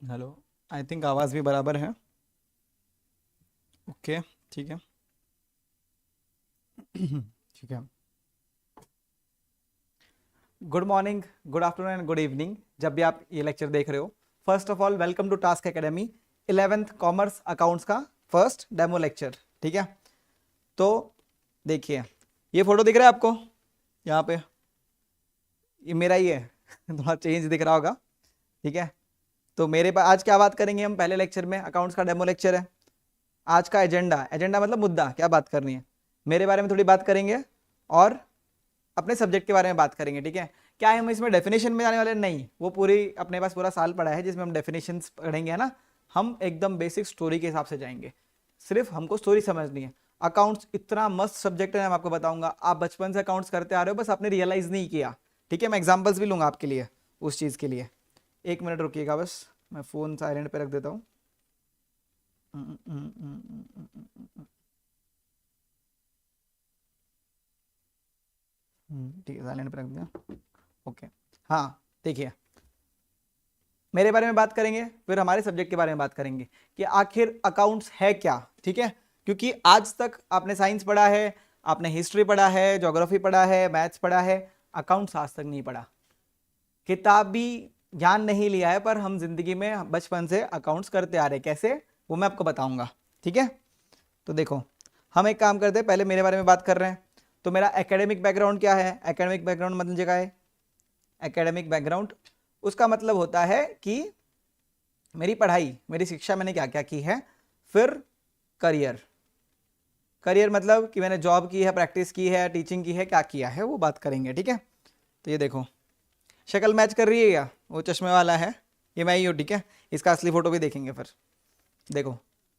Hello. I think आवाज़ भी बराबर है। ओके। ठीक है। ठीक है। Good morning, good afternoon and good evening, जब भी आप ये लेक्चर देख रहे हो। First of all welcome to Task Academy 11th commerce accounts का फर्स्ट डेमो लेक्चर। ठीक है। तो देखिए, ये फोटो दिख रहा है आपको यहाँ पे? ये मेरा ही है। थोड़ा चेंज दिख रहा होगा। ठीक है। तो मेरे पास आज क्या बात करेंगे हम पहले लेक्चर में? अकाउंट्स का डेमो लेक्चर है। आज का एजेंडा, एजेंडा मतलब मुद्दा, क्या बात करनी है? मेरे बारे में थोड़ी बात करेंगे और अपने सब्जेक्ट के बारे में बात करेंगे। ठीक है। क्या है, हम इसमें डेफिनेशन में जाने वाले नहीं, वो पूरी अपने पास पूरा साल पड़ा है जिसमें हम डेफिनेशंस पढ़ेंगे, है ना। हम एकदम बेसिक स्टोरी के हिसाब से जाएंगे। सिर्फ हमको स्टोरी समझनी है। अकाउंट्स इतना मस्त सब्जेक्ट है, मैं आपको बताऊंगा। आप बचपन से अकाउंट्स करते आ रहे हो, बस आपने रियलाइज नहीं किया। ठीक है। मैं एग्जाम्पल्स भी लूंगा आपके लिए उस चीज़ के लिए। एक मिनट रुकिएगा बस, मैं फ़ोन साइलेंट पे रख देता हूँ। ठीक है, साइलेंट पे रख दिया। ओके। हाँ, देखिए, मेरे बारे में बात करेंगे, फिर हमारे सब्जेक्ट के बारे में बात करेंगे कि आखिर अकाउंट्स है क्या। ठीक है। क्योंकि आज तक आपने साइंस पढ़ा है, आपने हिस्ट्री पढ़ा है, ज्योग्राफी पढ़ा है, मैथ्स पढ़ा है, अकाउंट्स आज तक नहीं पढ़ा। किताबी ज्ञान नहीं लिया है, पर हम जिंदगी में बचपन से अकाउंट्स करते आ रहे हैं। कैसे, वो मैं आपको बताऊंगा। ठीक है। तो देखो, हम एक काम करते हैं, पहले मेरे बारे में बात कर रहे हैं। तो मेरा एकेडमिक बैकग्राउंड क्या है? एकेडमिक बैकग्राउंड मतलब जगह है, एकेडमिक बैकग्राउंड उसका मतलब होता है कि मेरी पढ़ाई, मेरी शिक्षा मैंने क्या क्या की है। फिर करियर, करियर मतलब कि मैंने जॉब की है, प्रैक्टिस की है, टीचिंग की है, क्या किया है, वो बात करेंगे। ठीक है। तो ये देखो, शक्ल मैच कर रही है क्या? वो चश्मे वाला है, ये मैं ही हूँ। ठीक है। इसका असली फोटो भी देखेंगे फिर। देखो,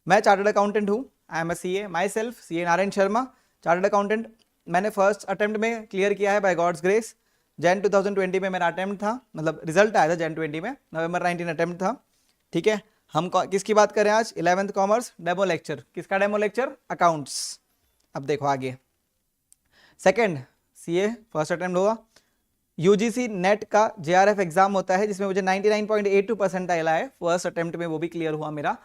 मैं चार्टर्ड अकाउंटेंट हूँ। I am a C A myself, C A Narayan Sharma, chartered accountant. मैंने फर्स्ट अटेम्प्ट में क्लियर किया है बाय गॉड्स ग्रेस। जैन 2020 में मेरा अटेम्प्ट था, मतलब रिजल्ट आया था जैन 20 में, नवंबर 19 अटेम्प्ट था। ठीक है। हम किसकी बात करें आज? 11th commerce demo lecture. किसका डेमो लेक्चर? अकाउंट्स। अब देखो आगे, सेकंड सी ए फर्स्ट अटेम्प्ट होगा। यूजीसी नेट का जेआरएफ एग्जाम होता है, जिसमें मुझे 99.82 परसेंटाइल आए फर्स्ट अटेम्प्ट में, वो भी क्लियर हुआ मेरा।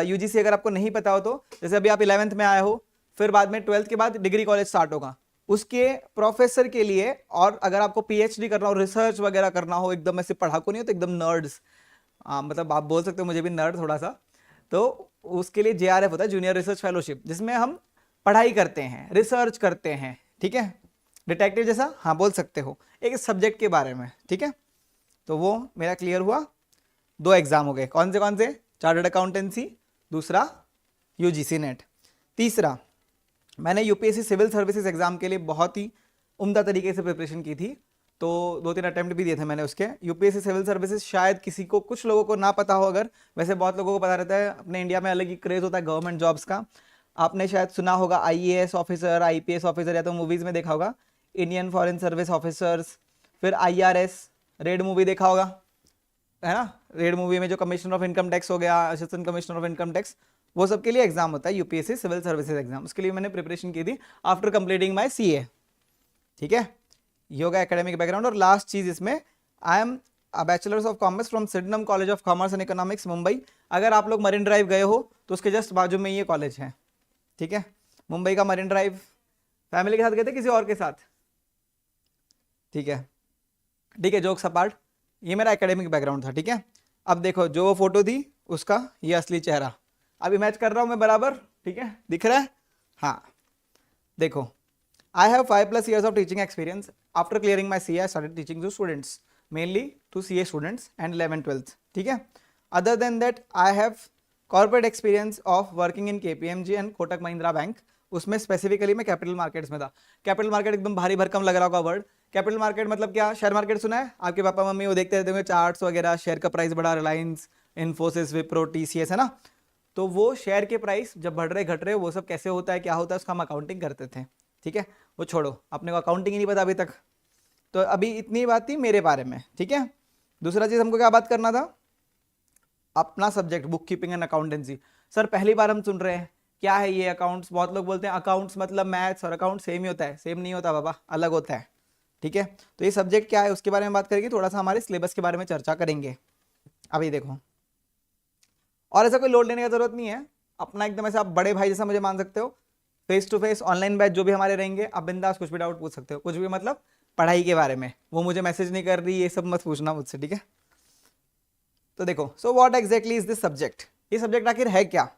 यूजीसी अगर आपको नहीं पता हो तो, जैसे अभी आप 11th में आए हो, फिर बाद में 12th के बाद डिग्री कॉलेज स्टार्ट होगा, उसके प्रोफेसर के लिए। और अगर आपको पीएचडी करना हो, रिसर्च वगैरह करना हो, एकदम ऐसे पढ़ाकू नहीं हो तो एकदम नर्ड्स, मतलब आप बोल सकते हो मुझे भी नर्ड थोड़ा सा, तो उसके लिए जेआरएफ होता है, जूनियर रिसर्च फेलोशिप, जिसमें हम पढ़ाई करते हैं, रिसर्च करते हैं। ठीक है। डिटेक्टिव जैसा, हाँ बोल सकते हो, एक सब्जेक्ट के बारे में। ठीक है। तो वो मेरा क्लियर हुआ। दो एग्जाम हो गए, कौन से? चार्टर्ड अकाउंटेंसी, दूसरा यूजीसी नेट। तीसरा, मैंने यूपीएससी सिविल सर्विसेज एग्जाम के लिए बहुत ही उम्दा तरीके से प्रिपरेशन की थी। तो 2-3 अटेम्प्ट भी दिए थे मैंने उसके। यूपीएससी सिविल सर्विसेज शायद किसी को, कुछ लोगों को ना पता हो, अगर वैसे बहुत लोगों को पता रहता है। अपने इंडिया में अलग ही क्रेज होता है गवर्नमेंट जॉब्स का। आपने शायद सुना होगा आईएएस ऑफिसर, आईपीएस ऑफिसर, या तो मूवीज में देखा होगा, इंडियन फॉरेन सर्विस ऑफिसर्स। फिर आईआरएस, रेड मूवी देखा होगा, है ना। रेड मूवी में जो कमिश्नर ऑफ इनकम टैक्स हो गया, assistant commissioner of income tax, वो सब के लिए एग्जाम होता है यूपीएससी सिविल सर्विसेज एग्जाम। उसके लिए मैंने प्रिपरेशन की थी आफ्टर कंप्लीटिंग माय सीए। ठीक है। ये होगा एकेडमिक बैकग्राउंड। और लास्ट चीज इसमें, I am a bachelors of commerce from सिडनम college of commerce and economics, Mumbai. अगर आप लोग मरीन ड्राइव गए हो तो उसके जस्ट बाजू में ये कॉलेज है। ठीक है। मुंबई का मरीन ड्राइव। फैमिली के साथ गए थे, किसी और के साथ? ठीक है। ठीक है, जोक्स अपार्ट, ये मेरा एकेडमिक बैकग्राउंड था। ठीक है। अब देखो, जो वो फोटो थी उसका ये असली चेहरा। अभी मैच कर रहा हूं मैं बराबर। ठीक है, दिख रहा है? हाँ। देखो, I have 5+ years of teaching experience. After clearing my CA, I started teaching to students, mainly to CA students and 11th 12th. ठीक है। Other than that, I have corporate experience of working in KPMG and Kotak Mahindra Bank. उसमें specifically मैं capital markets में था। Capital market एकदम भारी भरकम लग रहा होगा वर्ड। कैपिटल मार्केट मतलब क्या? शेयर मार्केट सुना है? आपके पापा मम्मी वो देखते रहते होंगे चार्ट्स वगैरह, शेयर का प्राइस बढ़ा, रिलायंस, इन्फोसिस, विप्रो, टीसीएस, है ना। तो वो शेयर के प्राइस जब बढ़ रहे घट रहे, वो सब कैसे होता है, क्या होता है, उसका हम अकाउंटिंग करते थे। ठीक है। वो छोड़ो, अपने को अकाउंटिंग ही नहीं पता अभी तक। तो अभी इतनी बात थी मेरे बारे में। ठीक है। दूसरा चीज हमको क्या बात करना था? अपना subject book keeping and accountancy. Sir पहली बार हम सुन रहे हैं, क्या है ये अकाउंट्स? बहुत लोग बोलते हैं अकाउंट्स मतलब मैथ्स और अकाउंट सेम ही होता है। सेम नहीं होता बाबा, अलग होता है। ठीक है। तो ये सब्जेक्ट क्या है उसके बारे में बात करेंगे, थोड़ा सा हमारे सिलेबस के बारे में चर्चा करेंगे। अभी देखो, और ऐसा कोई लोड लेने की जरूरत नहीं है, अपना एकदम ऐसे आप बड़े भाई जैसा मुझे मान सकते हो। Face to face online batch जो भी हमारे रहेंगे, आप बिंदास कुछ भी डाउट पूछ सकते हो, कुछ भी मतलब पढ़ाई के बारे में। वो मुझे मैसेज नहीं कर रही, ये सब मत पूछना मुझसे, ठीक है। तो देखो, so what exactly is this subject, ये सब्जेक्ट आखिर है क्या।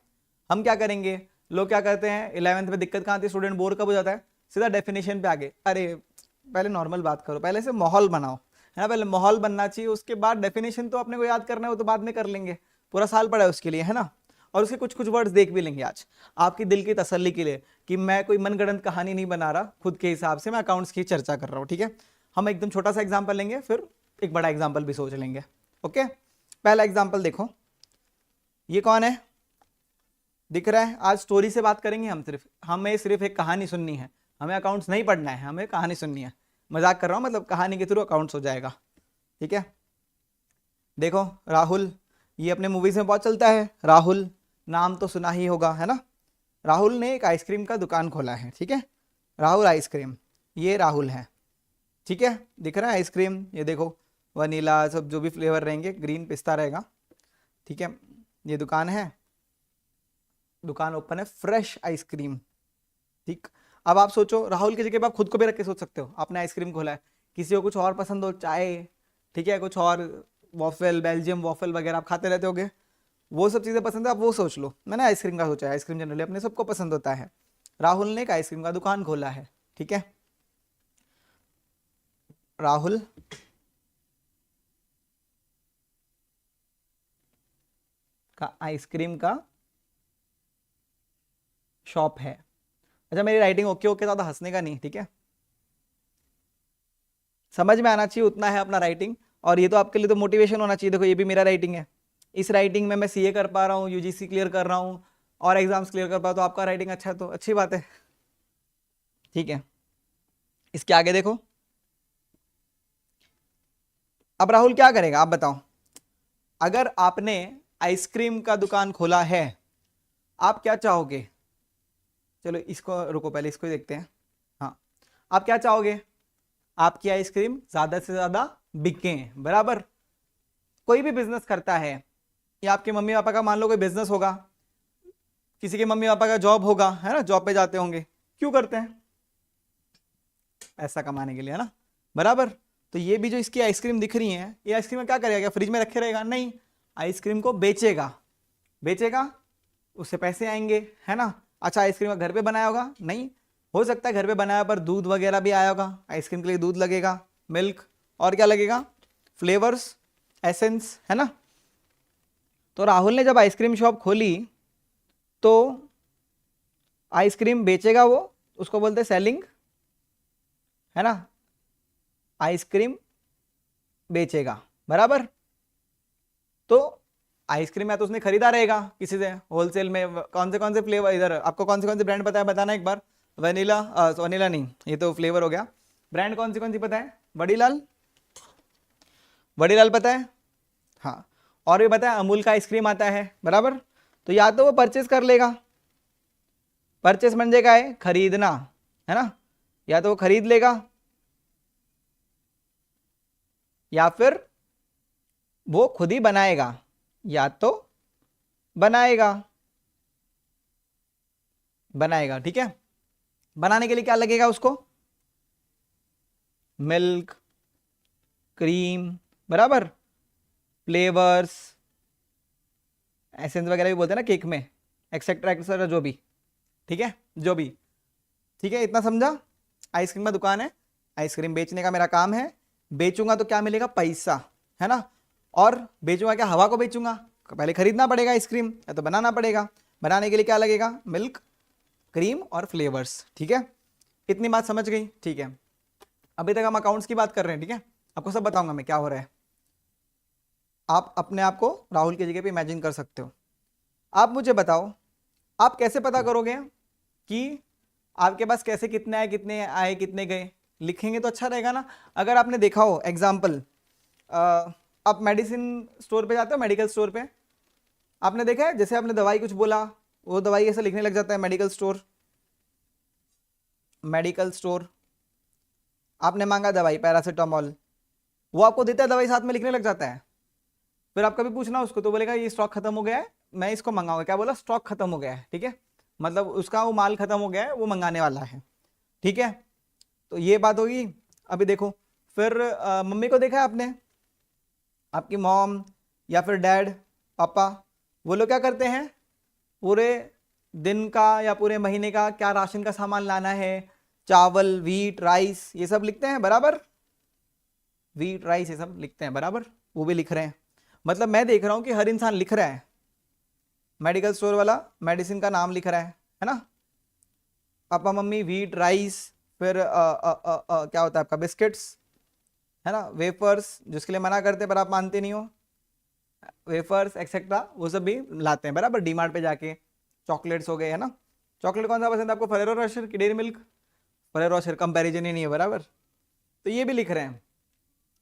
हम क्या करेंगे, लोग क्या करते हैं 11वीं में दिक्कत कहाँ आती है, स्टूडेंट बोर कब हो जाता है, सीधा डेफिनेशन पे आगे। अरे पहले नॉर्मल बात करो, पहले से माहौल बनाओ, है ना, पहले माहौल बनना चाहिए, उसके बाद डेफिनेशन तो अपने को याद करना है, वो तो बाद में कर लेंगे, पूरा साल पड़ा है उसके लिए, है ना। और उसके कुछ कुछ वर्ड्स देख भी लेंगे आज आपकी दिल की तसल्ली के लिए, कि मैं कोई मनगढ़ंत कहानी नहीं बना रहा, खुद के हिसाब से मैं अकाउंट्स की चर्चा कर रहा हूँ, ठीक है। हम एकदम छोटा सा एग्जाम्पल लेंगे, फिर एक बड़ा एग्जाम्पल भी सोच लेंगे। ओके, पहला एग्जाम्पल देखो, ये कौन है, दिख रहा है। आज स्टोरी से बात करेंगे हम, हमें सिर्फ एक कहानी सुननी है, हमें अकाउंट्स नहीं पढ़ना है, हमें कहानी सुननी है। मजाक कर रहा हूँ, मतलब कहानी के थ्रू अकाउंट्स हो जाएगा, ठीक है। देखो राहुल, ये अपने मूवीज में बहुत चलता है, राहुल नाम तो सुना ही होगा, है ना। राहुल ने एक आइसक्रीम का दुकान खोला है, ठीक है, राहुल आइसक्रीम, ये राहुल है, ठीक है। दिख रहा है आइसक्रीम, ये देखो वनीला सब जो भी फ्लेवर रहेंगे, ग्रीन पिस्ता रहेगा, ठीक है। ये दुकान है, दुकान ओपन है, फ्रेश आइसक्रीम, ठीक। अब आप सोचो, राहुल की जगह पर आप खुद को भी रख के सोच सकते हो, आपने आइसक्रीम खोला है, किसी को कुछ और पसंद हो, चाय, ठीक है, कुछ और वॉफल, बेल्जियम वॉफल वगैरह आप खाते रहते होगे, वो सब चीज़ें पसंद है, आप वो सोच लो। मैंने आइसक्रीम का सोचा है, आइसक्रीम जनरली अपने सबको पसंद होता है। राहुल ने एक आइसक्रीम का दुकान खोला है, ठीक है, राहुल का आइसक्रीम का शॉप है। अच्छा, मेरी राइटिंग ओके ओके, ज़्यादा हंसने का नहीं, ठीक है, समझ में आना चाहिए, उतना है अपना राइटिंग। और ये तो आपके लिए तो मोटिवेशन होना चाहिए, देखो ये भी मेरा राइटिंग है, इस राइटिंग में मैं सीए कर पा रहा हूँ, यूजीसी क्लियर कर रहा हूँ और एग्जाम्स क्लियर कर पा रहा हूँ, तो आपका राइटिंग अच्छा है तो अच्छी बात है, ठीक है। इसके आगे देखो, अब राहुल क्या करेगा आप बताओ। अगर आपने आइसक्रीम का दुकान खोला है, आप क्या चाहोगे, चलो इसको रुको, पहले इसको ही देखते हैं। हाँ, आप क्या चाहोगे, आपकी आइसक्रीम ज्यादा से ज्यादा बिके, बराबर। कोई भी बिजनेस करता है, या आपके मम्मी पापा का मान लो कोई बिजनेस होगा, किसी के मम्मी पापा का जॉब होगा, है ना, जॉब पे जाते होंगे, क्यों करते हैं, पैसा कमाने के लिए, है ना, बराबर। तो ये भी जो इसकी आइसक्रीम दिख रही है, ये आइसक्रीम क्या करेगा, क्या फ्रिज में रखे रहेगा, नहीं, आइसक्रीम को बेचेगा, बेचेगा, उससे पैसे आएंगे, है ना। अच्छा, आइसक्रीम घर पे बनाया होगा, नहीं, हो सकता है घर पे बनाया पर दूध वगैरह भी आया होगा, आइसक्रीम के लिए दूध लगेगा, मिल्क, और क्या लगेगा, फ्लेवर्स, एसेंस, है ना। तो राहुल ने जब आइसक्रीम शॉप खोली, तो आइसक्रीम बेचेगा वो, उसको बोलते हैं सेलिंग, है ना, आइसक्रीम बेचेगा, बराबर। तो आइसक्रीम या तो उसने खरीदा रहेगा किसी से होलसेल में, कौन से फ्लेवर, इधर आपको कौन से ब्रांड पता है, बताना एक बार। वनीला, वनीला नहीं, ये तो फ्लेवर हो गया, ब्रांड कौन सी पता है, बड़ीलाल, बड़ीलाल पता है, हाँ। और भी पता है अमूल का आइसक्रीम आता है, बराबर। तो या तो वो परचेस कर लेगा, परचेस म्हणजे क्या है, खरीदना, है ना, या तो वो खरीद लेगा, या फिर वो खुद ही बनाएगा, या तो बनाएगा, बनाएगा, ठीक है। बनाने के लिए क्या लगेगा उसको, मिल्क, क्रीम, बराबर, फ्लेवर्स, एसेंस वगैरह भी बोलते हैं ना केक में, एक्सेट्रा एक्सेट्रा, जो भी, ठीक है, जो भी, ठीक है, इतना समझा। आइसक्रीम का दुकान है, आइसक्रीम बेचने का मेरा काम है, बेचूंगा तो क्या मिलेगा, पैसा, है ना। और बेचूंगा क्या, हवा को बेचूंगा, पहले खरीदना पड़ेगा आइसक्रीम, या तो बनाना पड़ेगा, बनाने के लिए क्या लगेगा, मिल्क, क्रीम और फ्लेवर्स, ठीक है। इतनी बात समझ गई, ठीक है। अभी तक हम अकाउंट्स की बात कर रहे हैं, ठीक है, आपको सब बताऊंगा मैं क्या हो रहा है। आप अपने आप को राहुल की जगह पे इमेजिन कर सकते हो। आप मुझे बताओ, आप कैसे पता करोगे कि आपके पास कैसे कितने आए, कितने आए, कितने गए, लिखेंगे तो अच्छा रहेगा ना। अगर आपने देखा हो एग्जाम्पल, आप मेडिसिन स्टोर पे जाते हो, मेडिकल स्टोर पे, आपने देखा है, जैसे आपने दवाई कुछ बोला, वो दवाई ऐसे लिखने लग जाता है, मेडिकल स्टोर, मेडिकल स्टोर, आपने मांगा दवाई पैरासीटामोल, वो आपको देता है दवाई, साथ में लिखने लग जाता है। फिर आप कभी पूछना उसको तो बोलेगा ये स्टॉक खत्म हो गया है, मैं इसको मंगाऊंगा, क्या बोला, स्टॉक खत्म हो गया है, ठीक है, मतलब उसका वो माल खत्म हो गया है, वो मंगाने वाला है, ठीक है। तो ये बात होगी। अभी देखो, फिर मम्मी को देखा है आपने, आपकी मॉम या फिर डैड, पापा, वो लोग क्या करते हैं, पूरे दिन का या पूरे महीने का क्या राशन का सामान लाना है, चावल, व्हीट, राइस, ये सब लिखते हैं बराबर, व्हीट, राइस, ये सब लिखते हैं बराबर, वो भी लिख रहे हैं। मतलब मैं देख रहा हूं कि हर इंसान लिख रहा है, मेडिकल स्टोर वाला मेडिसिन का नाम लिख रहा है ना, पापा मम्मी व्हीट, राइस, फिर क्या होता है आपका, बिस्किट्स, है ना, वेफर्स, जिसके लिए मना करते हैं पर आप मानते नहीं हो, वेफर्स एक्सेट्रा, वो सब भी लाते हैं बराबर, डीमार्ट पे जाके। चॉकलेट्स हो गए, है ना, चॉकलेट कौन सा पसंद है आपको, फरेरो रोशर की Dairy Milk, Ferrero Rocher comparison ही नहीं है बराबर, तो ये भी लिख रहे हैं।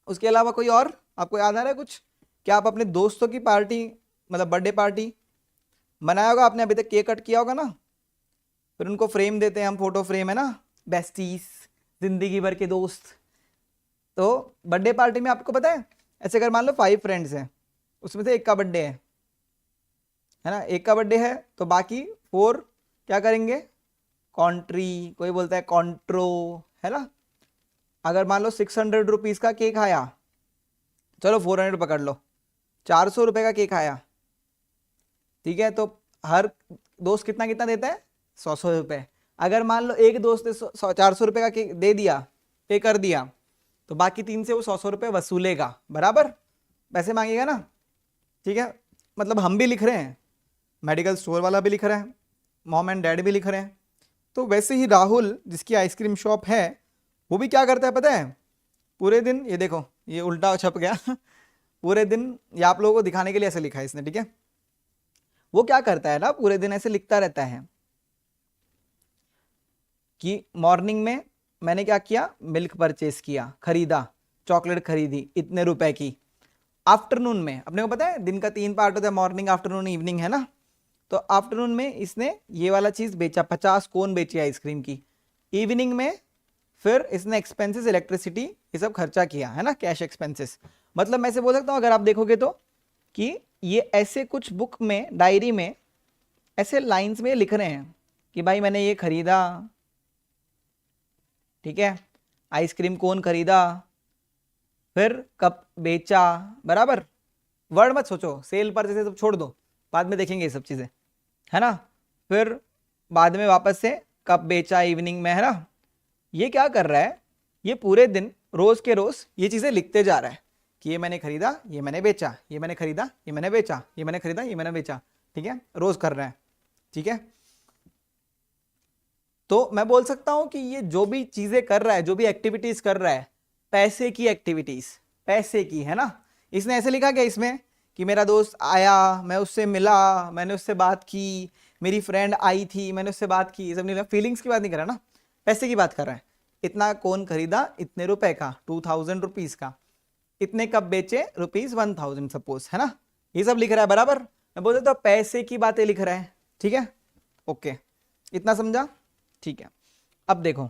उसके अलावा कोई और आपको याद आ रहा है कुछ, क्या आप अपने दोस्तों की पार्टी, मतलब बर्थडे पार्टी मनाया होगा आपने, अभी तक केक कट किया होगा ना, फिर उनको फ्रेम देते हैं हम, फोटो फ्रेम, है ना, बेस्टीज, जिंदगी भर के दोस्त। तो बर्थडे पार्टी में आपको पता है, ऐसे अगर मान लो 5 फ्रेंड्स हैं, उसमें से एक का बर्थडे है ना, एक का बर्थडे है, तो बाकी 4 क्या करेंगे, कॉन्ट्री, कोई बोलता है कॉन्ट्रो, है ना। अगर मान लो 600 रुपीज़ का केक आया, चलो 400 पकड़ लो, 400 रुपये का केक आया, ठीक है, तो हर दोस्त कितना कितना देता है, 100 रुपये। अगर मान लो एक दोस्त ने 400 रुपये का केक दे दिया, पे कर दिया, तो बाकी 3 से वो 100 रुपये वसूलेगा बराबर, पैसे मांगेगा ना, ठीक है। मतलब हम भी लिख रहे हैं, मेडिकल स्टोर वाला भी लिख रहा है, मॉम एंड डैड भी लिख रहे हैं, तो वैसे ही राहुल जिसकी आइसक्रीम शॉप है, वो भी क्या करता है पता है, पूरे दिन, ये देखो ये उल्टा छप गया पूरे दिन, ये आप लोगों को दिखाने के लिए ऐसे लिखा है इसने, ठीक है, वो क्या करता है ना, पूरे दिन ऐसे लिखता रहता है कि मॉर्निंग में मैंने क्या किया, मिल्क परचेस किया, खरीदा, चॉकलेट खरीदी इतने रुपए की। आफ्टरनून में, अपने को पता है दिन का 3 पार्ट होता है, मॉर्निंग, आफ्टरनून, इवनिंग, है ना, तो आफ्टरनून में इसने ये वाला चीज बेचा, 50 कोन बेची आइसक्रीम की। इवनिंग में फिर इसने एक्सपेंसेस, इलेक्ट्रिसिटी, ये सब खर्चा किया, है ना, कैश एक्सपेंसेस। मतलब मैं से बोल सकता हूं, अगर आप देखोगे तो, कि ये ऐसे कुछ बुक में, डायरी में ऐसे लाइंस में लिख रहे हैं कि भाई मैंने ये खरीदा, ठीक है, आइसक्रीम कोन खरीदा, फिर कप बेचा बराबर। वर्ड मत सोचो, सेल पर जैसे सब छोड़ दो, बाद में देखेंगे ये सब चीजें, है ना। फिर बाद में वापस से कप बेचा इवनिंग में, है ना। ये क्या कर रहा है, ये पूरे दिन रोज के रोज ये चीजें लिखते जा रहा है कि ये मैंने खरीदा, ये मैंने बेचा, ये मैंने खरीदा, ये मैंने बेचा, ये मैंने खरीदा, ये मैंने बेचा, ठीक है, रोज कर रहा है, ठीक है। तो मैं बोल सकता हूं कि ये जो भी चीजें कर रहा है, जो भी एक्टिविटीज कर रहा है, पैसे की एक्टिविटीज, पैसे की, है ना। इसने ऐसे लिखा क्या इसमें कि मेरा दोस्त आया, मैं उससे मिला, मैंने उससे बात की, मेरी फ्रेंड आई थी, मैंने उससे बात की, ये सब नहीं लिखा, फीलिंग्स की बात नहीं कर रहा ना, पैसे की बात कर रहा है। इतना कौन खरीदा, इतने रुपए का, 2000 रुपीज का, इतने कप बेचे, ₹1000 सपोज, है ना, ये सब लिख रहा है बराबर। मैं बोल देता हूं पैसे की बातें लिख रहा है, ठीक है, ओके, इतना समझा, ठीक है। अब देखो,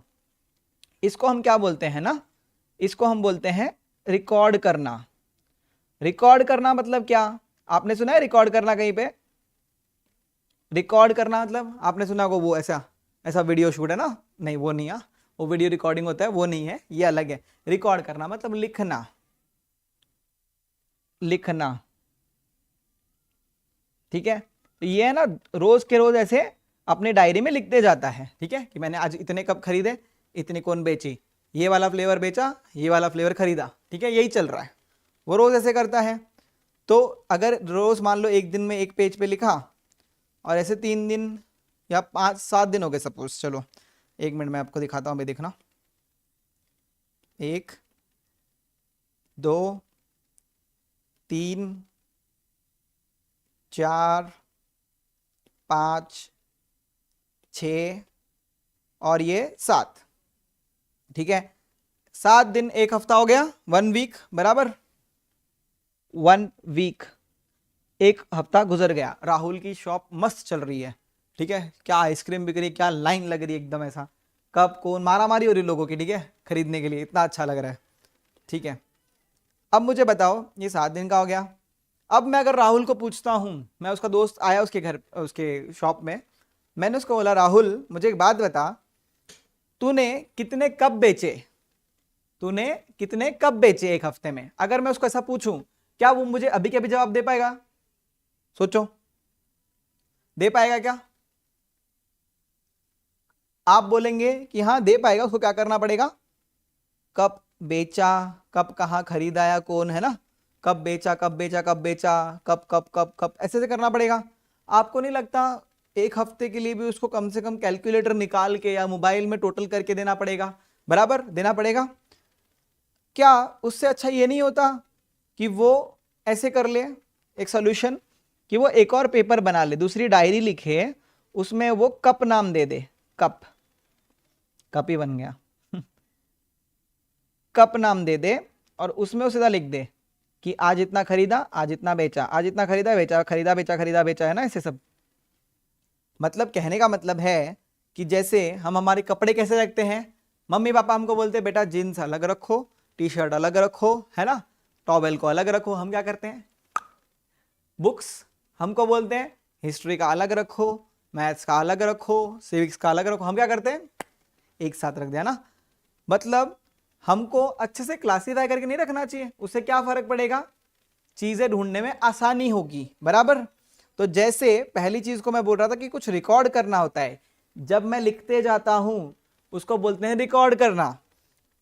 इसको हम क्या बोलते हैं ना, इसको हम बोलते हैं रिकॉर्ड करना। रिकॉर्ड करना मतलब क्या, आपने सुना है रिकॉर्ड करना कहीं पे, रिकॉर्ड करना मतलब आपने सुना को वो ऐसा ऐसा वीडियो शूट है ना, नहीं वो नहीं है, वो वीडियो रिकॉर्डिंग होता है, वो नहीं है, ये अलग है। रिकॉर्ड करना मतलब लिखना, लिखना, ठीक है। तो ये है ना, रोज के रोज ऐसे अपने डायरी में लिखते जाता है, ठीक है, कि मैंने आज इतने कप खरीदे, इतनी कौन बेची, ये वाला फ्लेवर बेचा, ये वाला फ्लेवर खरीदा, ठीक है, यही चल रहा है, वो रोज ऐसे करता है। तो अगर रोज मान लो एक दिन में एक पेज पे लिखा, और ऐसे 3 दिन या 5-7 दिन हो गए सपोज, चलो 1 मिनट में आपको दिखाता हूं, भाई देखना, 1 2 3 4 5 6 और ये 7, ठीक है, 7 दिन, 1 हफ्ता हो गया, 1 वीक बराबर, 1 वीक, 1 हफ्ता गुजर गया, राहुल की शॉप मस्त चल रही है, ठीक है, क्या आइसक्रीम बिक रही है, क्या लाइन लग रही है, एकदम ऐसा, कब कौन मारा मारी हो रही लोगों की, ठीक है, खरीदने के लिए, इतना अच्छा लग रहा है, ठीक है। अब मुझे बताओ, ये 7 दिन का हो गया, अब मैं अगर राहुल को पूछता हूं, मैं उसका दोस्त आया उसके घर, उसके शॉप में, मैंने उसको बोला राहुल मुझे एक बात बता, तूने कितने कप बेचे, तूने कितने कप बेचे एक हफ्ते में। अगर मैं उसको ऐसा पूछूं, क्या वो मुझे अभी के अभी जवाब दे पाएगा? सोचो, दे पाएगा क्या? आप बोलेंगे कि हाँ दे पाएगा। उसको क्या करना पड़ेगा? कब बेचा, कब कहाँ खरीदाया, कौन, है ना, कब बेचा, कब बेचा, कब बेचा, कब कब कब कब, ऐसे से करना पड़ेगा। आपको नहीं लगता एक हफ्ते के लिए भी उसको कम से कम कैलकुलेटर निकाल के या मोबाइल में टोटल करके देना पड़ेगा, बराबर देना पड़ेगा? क्या उससे अच्छा ये नहीं होता कि वो ऐसे कर ले एक सॉल्यूशन, कि वो एक और पेपर बना ले, दूसरी डायरी लिखे, उसमें वो कप नाम दे दे, कप, कप ही बन गया कप नाम दे दे, और उसमें वो सीधा लिख दे कि आज इतना खरीदा, आज इतना बेचा, आज इतना खरीदा बेचा, खरीदा बेचा, खरीदा बेचा, है ना, ऐसे सब। मतलब कहने का मतलब है कि जैसे हम हमारे कपड़े कैसे रखते हैं, मम्मी पापा हमको बोलते हैं बेटा जीन्स अलग रखो, टी शर्ट अलग रखो, है ना, टॉवेल को अलग रखो। हम क्या करते हैं? बुक्स हमको बोलते हैं हिस्ट्री का अलग रखो, मैथ्स का अलग रखो, सिविक्स का अलग रखो। हम क्या करते हैं? एक साथ रख दिया ना। मतलब हमको अच्छे से क्लासीफाई करके नहीं रखना चाहिए। उससे क्या फर्क पड़ेगा? चीजें ढूंढने में आसानी होगी, बराबर। तो जैसे पहली चीज को मैं बोल रहा था कि कुछ रिकॉर्ड करना होता है, जब मैं लिखते जाता हूं उसको बोलते हैं रिकॉर्ड करना।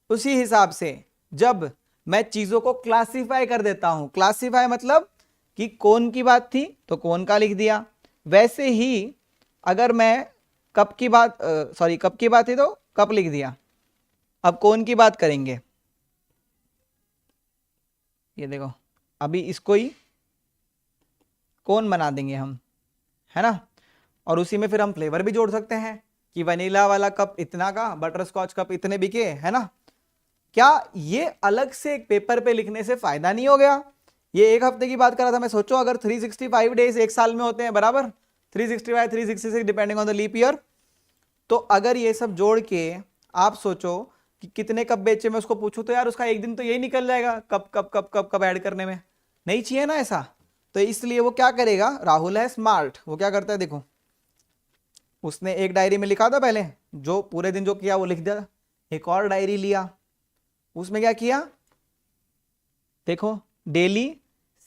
उसी हिसाब से जब मैं चीजों को क्लासीफाई कर देता हूं, क्लासीफाई मतलब कि कौन की बात थी तो कौन का लिख दिया, वैसे ही अगर मैं कब की बात कब की बात थी तो कब लिख दिया। अब कौन की बात करेंगे, ये देखो, अभी इसको ही कौन बना देंगे हम, है ना। और उसी में फिर हम फ्लेवर भी जोड़ सकते हैं कि वनीला वाला कप इतना का, बटर स्कॉच कप इतने बिके, है ना। क्या ये अलग से एक पेपर पे लिखने से फायदा नहीं हो गया? ये एक हफ्ते की बात कर रहा था मैं। सोचो अगर 365 डेज एक साल में होते हैं, बराबर, 365 366 depending on the leap year. तो अगर ये सब जोड़ के आप सोचो कि कितने कप बेचे, मैं उसको पूछूं तो यार उसका एक दिन तो यही निकल जाएगा कब कब कब कब कब ऐड करने में। नहीं चाहिए ना ऐसा। तो इसलिए वो क्या करेगा, राहुल है स्मार्ट, वो क्या करता है देखो, उसने एक डायरी में लिखा था पहले, जो पूरे दिन जो किया वो लिख दिया। एक और डायरी लिया, उसमें क्या किया देखो, डेली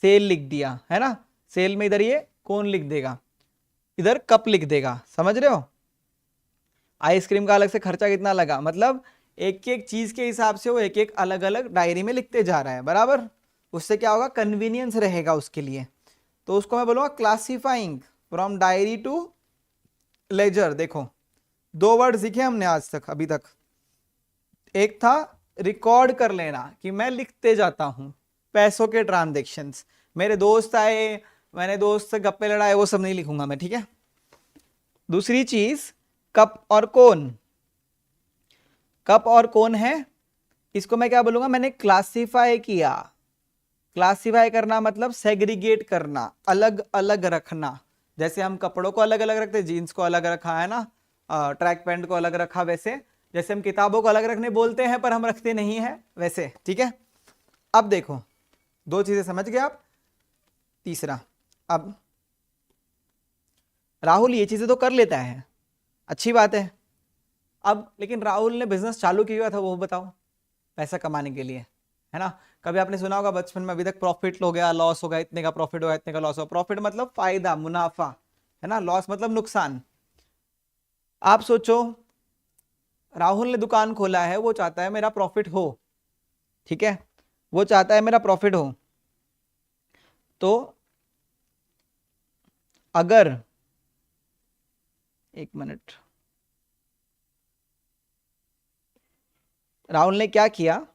सेल लिख दिया, है ना। सेल में इधर ये कौन लिख देगा, इधर कप लिख देगा, समझ रहे हो। आइसक्रीम का अलग से खर्चा कितना लगा, मतलब एक एक चीज के हिसाब से वो एक एक अलग अलग डायरी में लिखते जा रहा है, बराबर। उससे क्या होगा, कन्वीनियंस रहेगा उसके लिए। तो उसको मैं बोलूंगा classifying from diary to ledger. देखो दो वर्ड सीखे हमने आज तक, अभी तक। एक था रिकॉर्ड कर लेना कि मैं लिखते जाता हूं पैसों के ट्रांजैक्शंस, मेरे दोस्त आए, मैंने दोस्त से गप्पे लड़ाए, वो सब नहीं लिखूंगा मैं, ठीक है। दूसरी चीज कप और कौन, कप और कौन है, इसको मैं क्या बोलूंगा, मैंने क्लासिफाई किया। क्लासिफाई करना मतलब सेग्रीगेट करना, अलग अलग रखना। जैसे हम कपड़ों को अलग अलग रखते, जीन्स को अलग रखा, है ना, ट्रैक पैंट को अलग रखा, वैसे जैसे हम किताबों को अलग रखने बोलते हैं पर हम रखते नहीं है, वैसे, ठीक है। अब देखो दो चीजें समझ गए आप। तीसरा, अब राहुल ये चीजें तो कर लेता है, अच्छी बात है। अब लेकिन राहुल ने बिजनेस चालू किया था, वो बताओ, पैसा कमाने के लिए, है ना। कभी आपने सुना होगा बचपन में, अभी तक प्रॉफिट हो गया, लॉस हो गया, इतने का प्रॉफिट हो गया, इतने का लॉस हो। प्रॉफिट मतलब फायदा, मुनाफा, है ना, लॉस मतलब नुकसान। आप सोचो राहुल ने दुकान खोला है, वो चाहता है मेरा प्रॉफिट हो, ठीक है, वो चाहता है मेरा प्रॉफिट हो। तो अगर, एक मिनट, राहुल ने क्या किया,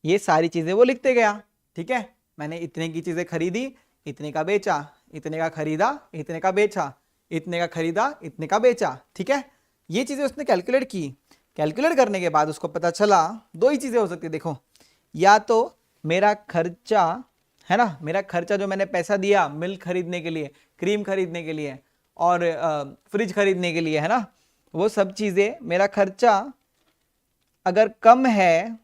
ये सारी चीजें वो लिखते गया, ठीक है। मैंने इतने की चीजें खरीदी, इतने का बेचा, इतने का खरीदा, इतने का बेचा, इतने का खरीदा, इतने का बेचा, ठीक है। ये चीजें उसने कैलकुलेट की। कैलकुलेट करने के बाद उसको पता चला दो ही चीजें हो सकती है, देखो, या तो मेरा खर्चा, है ना, मेरा खर्चा जो मैंने पैसा दिया मिल्क खरीदने के लिए, क्रीम खरीदने के लिए और फ्रिज खरीदने के लिए, है ना, वो सब चीजें, मेरा खर्चा अगर कम है,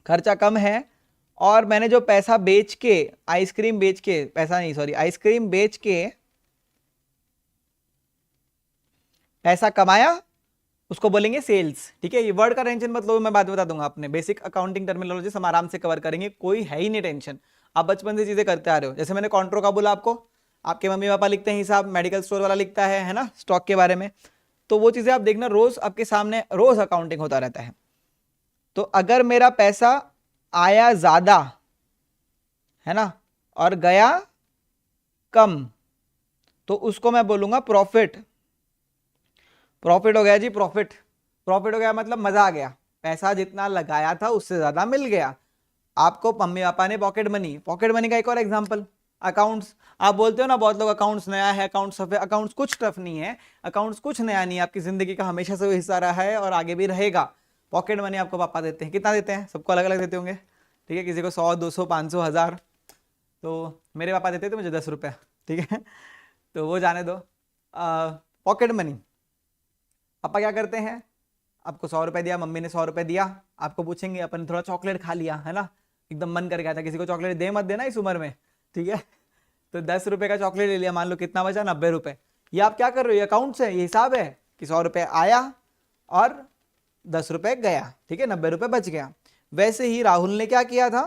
खर्चा कम है और मैंने जो पैसा बेच के, आइसक्रीम बेच के, पैसा नहीं सॉरी, आइसक्रीम बेच के पैसा कमाया, उसको बोलेंगे सेल्स। ठीक है, ये वर्ड का टेंशन मतलब मैं बात बता दूंगा, अपने बेसिक अकाउंटिंग टर्मिनोलॉजी हम आराम से कवर करेंगे, कोई है ही नहीं टेंशन। आप बचपन से चीजें करते आ रहे हो। जैसे मैंने कॉन्ट्रो का बोला आपको, आपके मम्मी पापा लिखते हैं हिसाब, मेडिकल स्टोर वाला लिखता है ना, स्टॉक के बारे में, तो वो चीजें आप देखना रोज आपके सामने, रोज अकाउंटिंग होता रहता है। तो अगर मेरा पैसा आया ज्यादा है ना और गया कम, तो उसको मैं बोलूंगा प्रॉफिट। प्रॉफिट हो गया जी, प्रॉफिट। प्रॉफिट हो गया मतलब मजा आ गया, पैसा जितना लगाया था उससे ज्यादा मिल गया। आपको मम्मी पापा ने पॉकेट मनी, पॉकेट मनी का एक और एग्जांपल अकाउंट्स। आप बोलते हो ना बहुत लोग अकाउंट्स नया है, अकाउंट्स टफ है। अकाउंट्स कुछ टफ नहीं है, अकाउंट्स कुछ नया नहीं है, आपकी जिंदगी का हमेशा से वो हिस्सा रहा है और आगे भी रहेगा। पॉकेट मनी आपको पापा देते हैं, कितना देते हैं, सबको अलग अलग देते होंगे। ठीक है, किसी को 100, 200, 500, 1000। तो मेरे पापा देते थे मुझे 10 रुपये। ठीक है, तो वो जाने दो। पॉकेट मनी, पापा क्या करते हैं, आपको 100 रुपए दिया, मम्मी ने 100 रुपए दिया, आपको पूछेंगे अपन थोड़ा चॉकलेट खा लिया है ना, एकदम मन कर गया था, किसी को चॉकलेट दे मत देना इस उम्र में। ठीक है, तो 10 रुपए का चॉकलेट ले लिया, मान लो कितना बचा, 90 रुपए। ये आप क्या कर रहे हो, ये अकाउंट्स है, ये हिसाब है कि 100 रुपए आया और 10 रुपए गया। ठीक है, 90 रुपए बच गया। वैसे ही राहुल ने क्या किया था,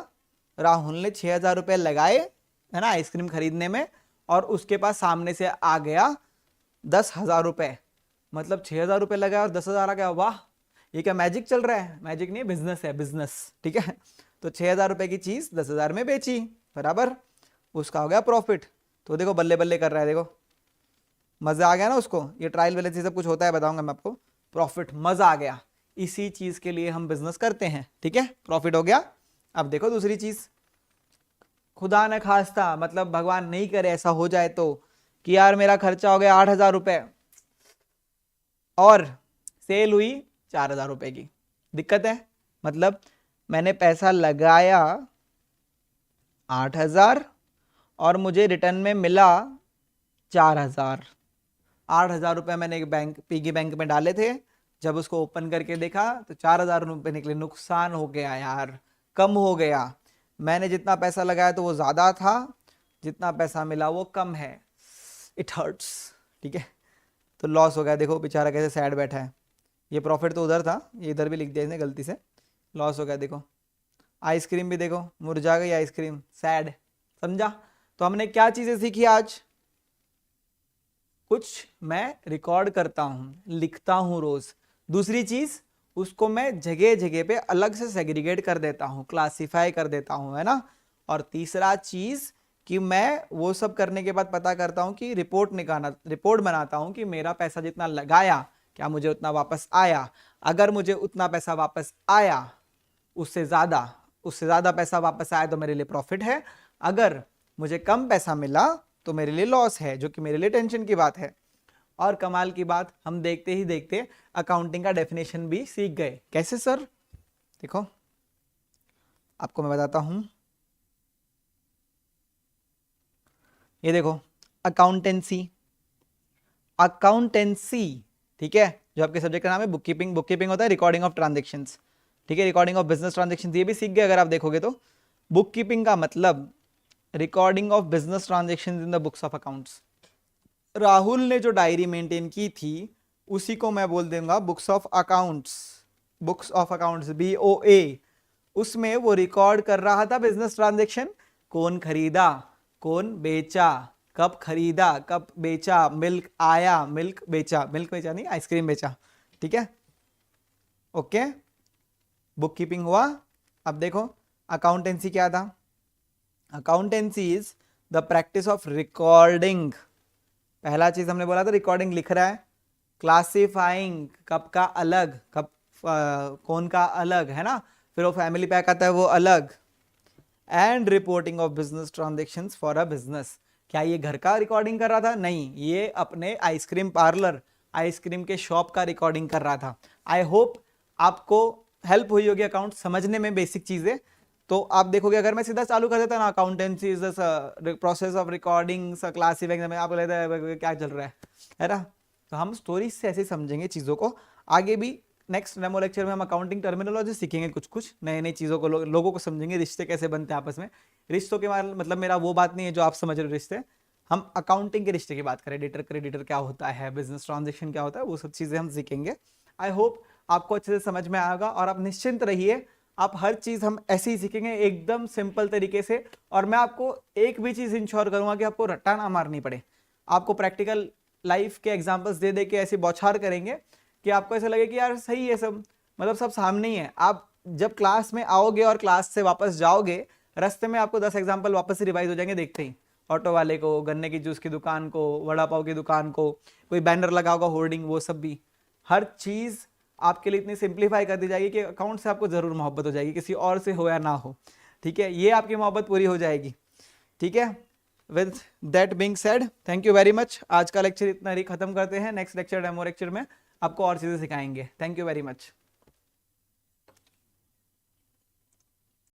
राहुल ने 6,000 रुपए लगाए है ना आइसक्रीम खरीदने में, और उसके पास सामने से आ गया 10,000 रुपए, मतलब 6,000 रुपए लगाया और 10,000 आ गया। वाह, ये क्या मैजिक चल रहा है, मैजिक नहीं, बिजनेस है, बिजनेस। ठीक है, तो 6,000 रुपए की चीज 10,000 में बेची, बराबर, उसका हो गया प्रॉफिट। तो देखो बल्ले बल्ले कर रहा है, देखो मजा आ गया ना उसको। ये ट्रायल बैलेंस ये सब कुछ होता है, बताऊंगा मैं आपको। प्रॉफिट, मजा आ गया, इसी चीज के लिए हम बिजनेस करते हैं। ठीक है, प्रॉफिट हो गया। अब देखो दूसरी चीज, खुदा न खास्ता, मतलब भगवान नहीं करे ऐसा हो जाए तो, कि यार मेरा खर्चा हो गया 8,000 रुपए और सेल हुई 4,000 रुपए की। दिक्कत है, मतलब मैंने पैसा लगाया 8,000 और मुझे रिटर्न में मिला 4,000। 8,000 रुपए मैंने एक बैंक, पिगी बैंक में डाले थे, जब उसको ओपन करके देखा तो 4,000 रुपए निकले। नुकसान हो गया यार, कम हो गया। मैंने जितना पैसा लगाया तो वो ज्यादा था, जितना पैसा मिला वो कम है। It hurts. ठीक है, तो लॉस हो गया। देखो बेचारा कैसे सैड बैठा है। ये प्रॉफिट तो उधर था, ये इधर भी लिख दिया इसने गलती से, लॉस हो गया। देखो आइसक्रीम भी देखो, मुरझा गई आइसक्रीम, सैड। समझा? तो हमने क्या चीजें सीखी आज? कुछ मैं रिकॉर्ड करता हूं, लिखता हूं रोज। दूसरी चीज, उसको मैं जगह जगह पे अलग से सेग्रीगेट कर देता हूं, क्लासिफाई कर देता हूं, है ना। और तीसरा चीज कि मैं वो सब करने के बाद पता करता हूं कि रिपोर्ट बनाता हूं कि मेरा पैसा जितना लगाया क्या मुझे उतना वापस आया। अगर मुझे उतना पैसा वापस आया, उससे ज्यादा पैसा वापस आया तो मेरे लिए प्रॉफिट है। अगर मुझे कम पैसा मिला तो मेरे लिए लॉस है, जो कि मेरे लिए टेंशन की बात है। और कमाल की बात, हम देखते ही देखते अकाउंटिंग का डेफिनेशन भी सीख गए। कैसे सर? देखो आपको मैं बताता हूं। ये देखो अकाउंटेंसी, अकाउंटेंसी, ठीक है, जो आपके सब्जेक्ट का नाम है बुककीपिंग। बुककीपिंग होता है रिकॉर्डिंग ऑफ ट्रांजेक्शंस। ठीक है, रिकॉर्डिंग ऑफ बिजनेस ट्रांजेक्शंस, ये भी सीख गए अगर आप देखोगे तो। बुककीपिंग का मतलब recording of business transactions in the books of accounts. Rahul ने जो डायरी मेंटेन की थी उसी को मैं बोल दूंगा books of accounts. Books of accounts, BOA। उसमें वो रिकॉर्ड कर रहा था बिजनेस ट्रांजेक्शन, कौन खरीदा, कौन बेचा, कब खरीदा, कब बेचा, मिल्क आया, मिल्क बेचा नहीं, आइसक्रीम बेचा। ठीक है, ओके, बुक कीपिंग हुआ। अब देखो अकाउंटेंसी क्या था? Accountancy is the practice of recording. पहला चीज हमने बोला था रिकॉर्डिंग, लिख रहा है। क्लासिफाइंग, कब का अलग, कब कौन का अलग, है ना। फिर वो फैमिली पैक आता है वो अलग। And reporting of business transactions for a business. क्या ये घर का रिकॉर्डिंग कर रहा था? नहीं, ये अपने आइसक्रीम पार्लर, आइसक्रीम के शॉप का रिकॉर्डिंग कर रहा था। आई होप आपको हेल्प हुई होगी अकाउंट समझने में, बेसिक चीजें। तो आप देखोगे अगर मैं सीधा चालू कर देता ना, accountancy is the process of recording classifying, आपको लगता है क्या चल रहा है ना। तो हम स्टोरी से ऐसे समझेंगे चीजों को, आगे भी नेक्स्ट डेमो लेक्चर में हम अकाउंटिंग टर्मिनोलॉजी सीखेंगे, कुछ कुछ नई नई चीज़ों को लोगों को समझेंगे, रिश्ते कैसे बनते हैं आपस में। रिश्तों के मतलब मेरा वो बात नहीं है जो आप समझ रहे हो रिश्ते, हम अकाउंटिंग के रिश्ते की बात करें, डेटर क्रेडिटर क्या होता है, बिजनेस ट्रांजेक्शन क्या होता है, वो सब चीज़ें हम सीखेंगे। आई होप आपको अच्छे से समझ में आएगा और आप निश्चिंत रहिए, आप हर चीज़ हम ऐसे ही सीखेंगे एकदम सिंपल तरीके से। और मैं आपको एक भी चीज़ इंश्योर करूंगा कि आपको रट्टा ना मारनी पड़े, आपको प्रैक्टिकल लाइफ के एग्जाम्पल्स दे दे के ऐसी बौछार करेंगे कि आपको ऐसा लगे कि यार सही है सब, मतलब सब सामने ही है। आप जब क्लास में आओगे और क्लास से वापस जाओगे, रास्ते में आपको 10 एग्जाम्पल वापस से रिवाइज हो जाएंगे देखते ही। ऑटो वाले को, गन्ने की जूस की दुकान को, वड़ा पाव की दुकान को, कोई बैनर लगा होगा होर्डिंग, वो सब भी, हर चीज़ आपके लिए इतनी सिंप्लीफाई कर दी जाएगी कि अकाउंट से आपको ज़रूर मोहब्बत हो जाएगी, किसी और से हो या ना हो। ठीक है, ये आपकी मोहब्बत पूरी हो जाएगी। ठीक है, with that being said, thank you very much. आज का लेक्चर इतना ही खत्म करते हैं, नेक्स्ट लेक्चर डेमो लेक्चर में आपको और चीज़ें सिखाएंगे। Thank you very much.